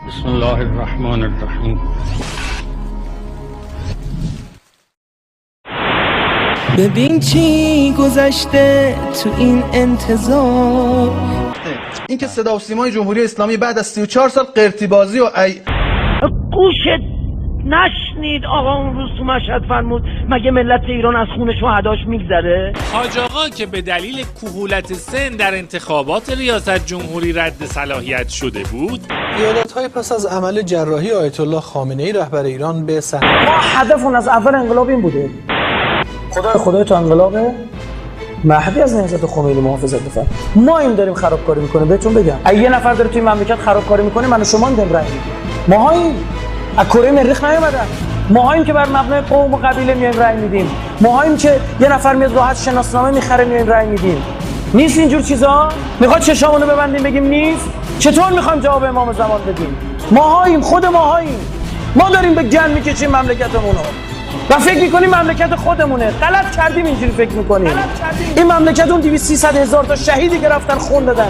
بسم الله الرحمن الرحیم. ببین چی گذشته تو این انتظار. این که صدا و سیمای جمهوری اسلامی بعد از 34 سال قرتی بازی و گوشت نشنید آقا اون روز تو مشهد فرمود مگه ملت ایران از خون شهداش میگذره؟ حاج آقا که به دلیل کهولت سن در انتخابات ریاست جمهوری رد صلاحیت شده بود، ایالت‌های پس از عمل جراحی آیت الله خامنه‌ای رهبر ایران به صحنه. ما هدفمون از اول انقلاب این بوده خدای تو انقلابه مهدی از نهضت خمینی محافظت بفرم. ما این داریم خرابکاری میکنه. بهتون بگم اگه یه نفر داره توی مملکت خرابکاری میکنه من و شما این رأی میدیم. ماهاییم از کره مریخ نیومدن، ماهاییم که بر مبنای قوم و قبیله میایم رأی میدیم، ماهاییم که یه نفر میاد راحت شناسنامه میخره میایم رأی میدیم. نیست اینجور چیزا؟ میخواد چشامونو ببندیم بگیم نیست؟ چطور میخوایم جواب امام زمان بدیم؟ ماهاییم، خود ماهاییم. ما داریم به گن میکشیم مملکتمونو و فکر میکنیم مملکت خودمونه. غلط کردیم اینجوری فکر میکنیم. این مملکت اون 200-300 هزار تا شهیدی که رفتن خون دادن،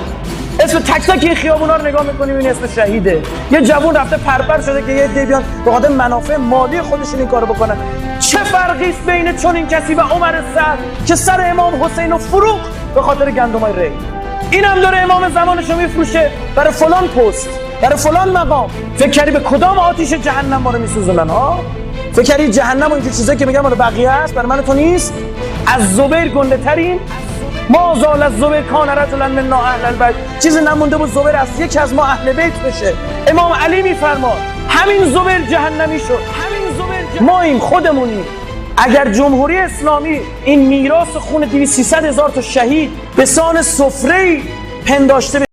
اسم تک تک این خیابونا رو نگاه میکنیم این اسم شهیده. یه جوون رفته پرپر شده که یه عده بیان به خاطر منافع مالی خودشون این کارو بکنن. چه فرقی است بین چون این کسی و عمر سعد که سر امام حسین رو فروخت به خاطر گندمای ری؟ اینم داره امام زمانشو میفروشه برای فلان پست، برای فلان مقام. فکر کردی به کدام آتش جهنم ما رو میسوزونن ها؟ فکر کردی جهنم و این چیزایی که میگم مال بقیه است برای من تو نیست؟ از زبیر گنده ترین ما زال از زبیر کان رجلا من اهل البیت. چیزی نمونده بود زبیر از یکی از ما اهل بیت بشه. امام علی میفرماد همین زبیر جهنمی شد. ما این خودمونیم. اگر جمهوری اسلامی این میراث خون 200-300 هزار تا شهید به سان سفره پنداشته